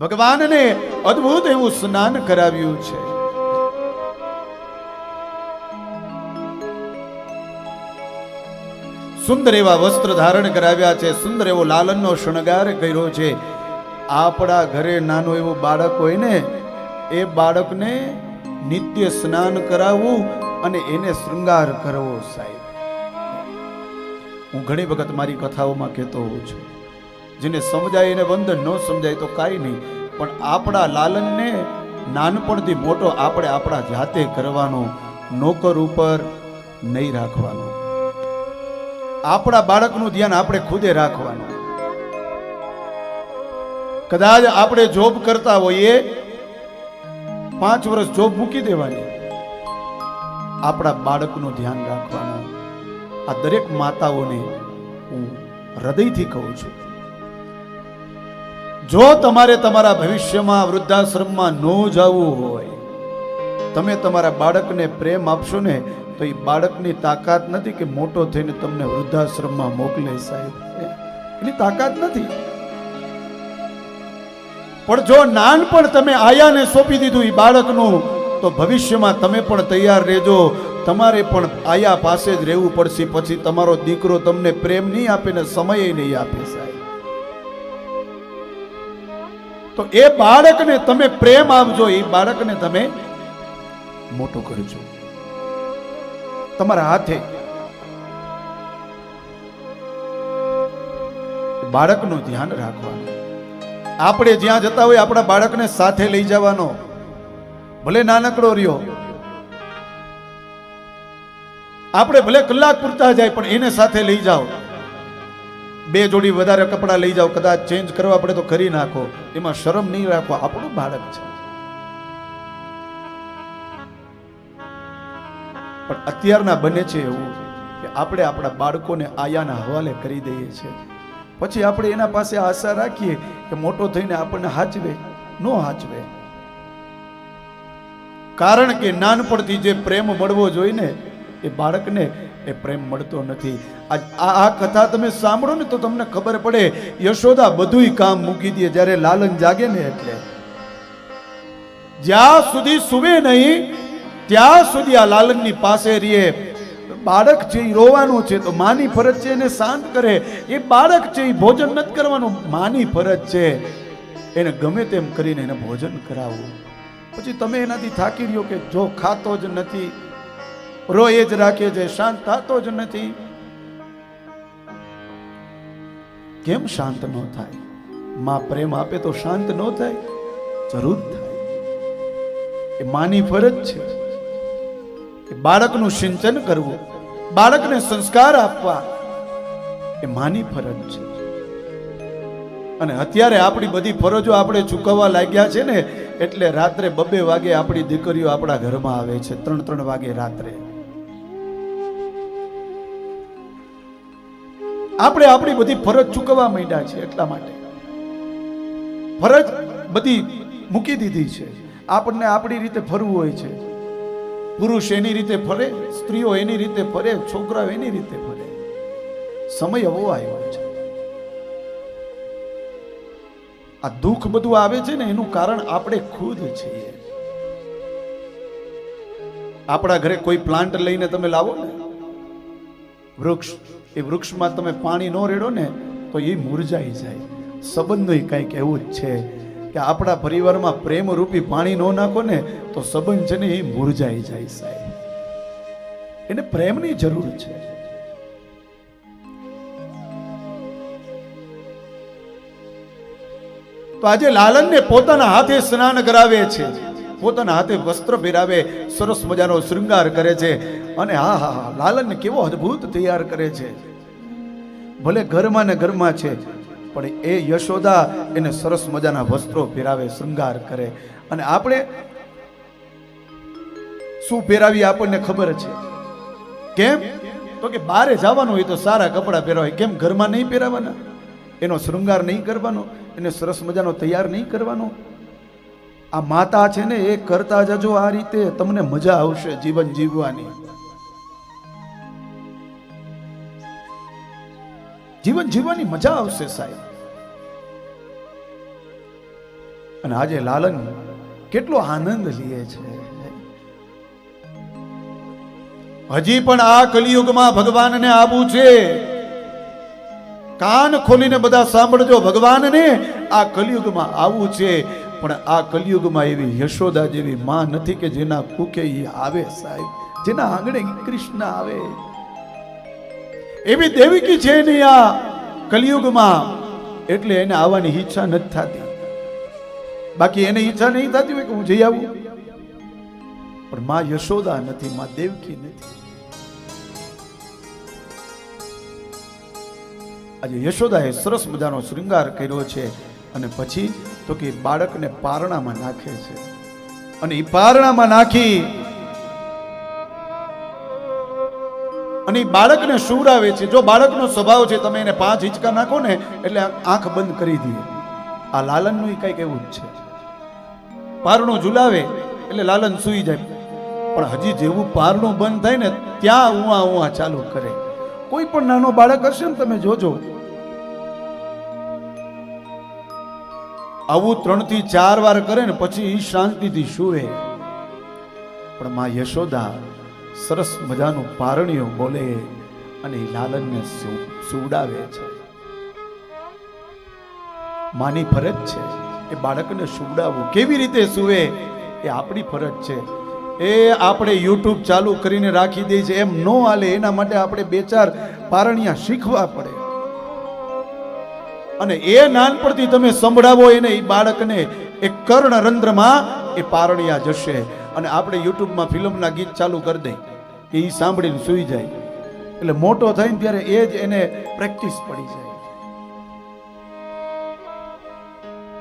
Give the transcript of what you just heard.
ભગવાનને અદ્ભુત એવું સ્નાન કરાવ્યું છે. સુંદર એવા વસ્ત્ર ધારણ કરાવ્યા છે, સુંદર એવો લાલનનો શણગાર કર્યો છે. આપણા ઘરે નાનું એવું બાળક હોય ને, એ બાળકને નિત્ય સ્નાન કરાવવું અને એને શૃંગાર કરવો. સાહેબ, હું ઘણી વખત મારી કથાઓમાં કહેતો હોઉં છું, જેને સમજાય એને વંદન, ન સમજાય તો કાંઈ નહીં, પણ આપણા લાલનને નાનપણથી મોટો આપણે આપણા જાતે કરવાનો, નોકર ઉપર નહીં રાખવાનો. આપણા બાળકનું ધ્યાન આપણે ખુદે રાખવાનું. કદાચ આપણે જોબ કરતા હોઈએ, 5 વર્ષ જોબ મૂકી દેવાની, આપણા બાળકનું ધ્યાન રાખવાનું. આ દરેક માતાઓને હું હૃદયથી કહું છું, જો તમારે તમારા ભવિષ્યમાં વૃદ્ધાશ્રમમાં ન જવું હોય, તમે તમારા બાળકને પ્રેમ આપશો ને, તો એ બાળકની તાકાત નથી કે મોટો થઈને તમને વૃદ્ધાશ્રમમાં મોકલે. સાહેબ, એની તાકાત નથી. પણ જો નાનપણ તમે આયાને સોંપી દીધું એ બાળકનું, તો ભવિષ્યમાં તમે પણ તૈયાર રહેજો. તમારે પણ આયા પાસે જ રહેવું પડશે. પછી તમારો દીકરો તમને પ્રેમ નહીં આપે ને સમય નહીં આપે. સાહેબ, તો એ બાળકને તમે પ્રેમ આપજો, એ બાળકને તમે મોટો કરજો તમારા હાથે. બાળકનું ધ્યાન રાખવાનું. આપણે જ્યાં જતા હોય આપણા બાળકને સાથે લઈ જવાનો, ભલે નાનકડો રહ્યો. આપણે ભલે કલાક પૂરતા જાય, પણ એને સાથે લઈ જાઓ. 2 જોડી વધારે કપડાં લઈ જાઓ, કદાચ ચેન્જ કરવા પડે તો કરી નાખો, એમાં શરમ નહીં રાખો. આપણું બાળક છે. પણ અત્યારના બને છે એવું કે આપણે આપણા બાળકોને આયાના હવાલે કરી દઈએ છીએ. પછી આપણે એના પાસે આશા રાખીએ કે મોટો થઈને આપણને હાચવે. નો હાચવે. કારણ કે નાનપણથી જે પ્રેમ મળવો જોઈએ ને, એ બાળકને એ પ્રેમ મળતો નથી. આ કથા તમે સાંભળો ને તો તમને ખબર પડે. યશોદા બધુંય કામ મૂકી દે જ્યારે લાલન જાગે ને, એટલે જ્યાં સુધી સુવે નહીં ત્યાં સુધી આ લાલનની પાસે રહીએ. બાળક છે એ રોવાનું છે તો માની ફરજ છે એને શાંત કરે. એ બાળક છે એ ભોજન નથી કરવાનું, માની ફરજ છે એને ગમે તેમ કરીને એને ભોજન કરાવવું. પછી તમે એનાથી થાકી રહ્યો કે જો ખાતો જ નથી, રોય જ રાખે છે, શાંત થતો જ નથી. કેમ શાંત ન થાય? માં પ્રેમ આપે તો શાંત ન થાય? જરૂર થાય. એ માની ફરજ છે. બાળકનું સિંચન કરવું, બાળકને સંસ્કાર આપવા, એ માની ફરજ છે. અને અત્યારે આપણી બધી ફરજો આપણે ચૂકવવા લાગ્યા છે ને, એટલે રાત્રે 2 વાગે આપણી દીકરીઓ આપણા ઘરમાં આવે છે, 3 વાગે રાત્રે. આપણે આપણી બધી ફરજ ચૂકવવા માંડ્યા છે. એટલા માટે ફરજ બધી મૂકી દીધી છે. આપણને આપણી રીતે ફરવું હોય છે. પુરુષ એની રીતે ફરે, સ્ત્રીઓ એની રીતે ફરે, છોકરાઓ એની રીતે ફરે. સમય એવો આવ્યો છે. આ દુઃખ બધું આવે છે ને, એનું કારણ આપણે ખુદ છીએ. આપણા ઘરે કોઈ પ્લાન્ટ લઈને તમે લાવો ને, વૃક્ષ, એ વૃક્ષમાં તમે પાણી ન રેડો ને તો એ મુરઝાઈ જાય. સંબંધનું કંઈક એવું જ છે કે આપણા પરિવારમાં પ્રેમ રૂપી પાણી ન નાખો ને તો સંબંધ છે ને એ મુરઝાઈ જાય. સાહેબ, એને પ્રેમની જરૂર છે. તો આજે લાલનને પોતાના હાથે સ્નાન કરાવે છે, પોતાના હાથે વસ્ત્ર પહેરાવે, સરસ મજાનો શૃંગાર કરે છે. અને હા હા હા, લાલનને કેવો અદ્ભુત તૈયાર કરે છે. ભલે ઘરમાં ને ઘરમાં છે, પણ એ યશોદા એને સરસ મજાના વસ્ત્રો પહેરાવે, શૃંગાર કરે. અને આપણે શું પહેરાવી આપણને ખબર છે. કેમ? તો કે બહારે જવાનું હોય તો સારા કપડાં પહેરવાય. કેમ ઘરમાં નહીં પહેરાવાના? એનો શૃંગાર નહીં કરવાનો, એને સરસ મજાનો તૈયાર નહીં કરવાનો? આ માતા છે ને એ કરતા જજો આ રીતે, તમને મજા આવશે જીવન જીવવાની. જીવન જીવવાની મજા આવશે સાહેબ. અને આજે લાલન કેટલો આનંદ લે છે. હજી પણ આ કલિયુગમાં ભગવાનને આવવું છે. કાન ખોલીને બધા સાંભળજો, ભગવાનને આ કલિયુગમાં આવવું છે. પણ આ કલિયુગમાં એવી યશોદા જેવી માં નથી કે જેના કુકે ઈ આવે સાહેબ, જેના આંગણે કૃષ્ણ આવે. એવી દેવકી છે નહીં આ કલિયુગમાં, એટલે એને આવવાની ઈચ્છા નથી થતી. બાકી એને ઈચ્છા નહીં થતી હોય કે હું જઈ આવું, પણ માં યશોદા નથી, માં દેવકી નથી. આજે યશોદાએ સરસ મજાનો શૃંગાર કર્યો છે અને પછી તો કે બાળકને પારણામાં નાખે છે અને એ પારણામાં નાખી અને બાળકને સુવડાવે છે. જો બાળકનો સ્વભાવ છે તમે એને 5 હિંચકા નાખો ને એટલે આંખ બંધ કરી દે. આ લાલનનું કંઈક એવું જ છે. પારણું ઝુલાવે એટલે લાલન સૂઈ જાય, પણ હજી જેવું પારણું બંધ થાય ને ત્યાં ઉવા ઉવા ચાલુ કરે. કોઈ પણ નાનો બાળક હશે ને તમે જોજો, આવું 3 થી 4 વાર કરે ને પછી શાંતિથી સૂવે. પણ માં યશોદા સરસ મજાનું પારણીઓ બોલે અને લાલનને સુવડાવે છે. માની ફરજ છે એ બાળકને સુવડાવવું. કેવી રીતે સૂવે એ આપણી ફરજ છે. એ આપણે યુટ્યુબ ચાલુ કરીને રાખી દે છે એમ નો હાલે. એના માટે આપણે 2-4 પારણિયા શીખવા પડે. અને એ નાનપણથી તમે સંભળાવો એને, એ બાળકને એ કર્ણરંધ્રમાં એ પારણિયા જશે. અને આપણે યુટ્યુબમાં ફિલ્મના ગીત ચાલુ કરી દઈ કે એ સાંભળીને સૂઈ જાય, એટલે મોટો થાય ને ત્યારે એ જ એને પ્રેક્ટિસ પડી જાય.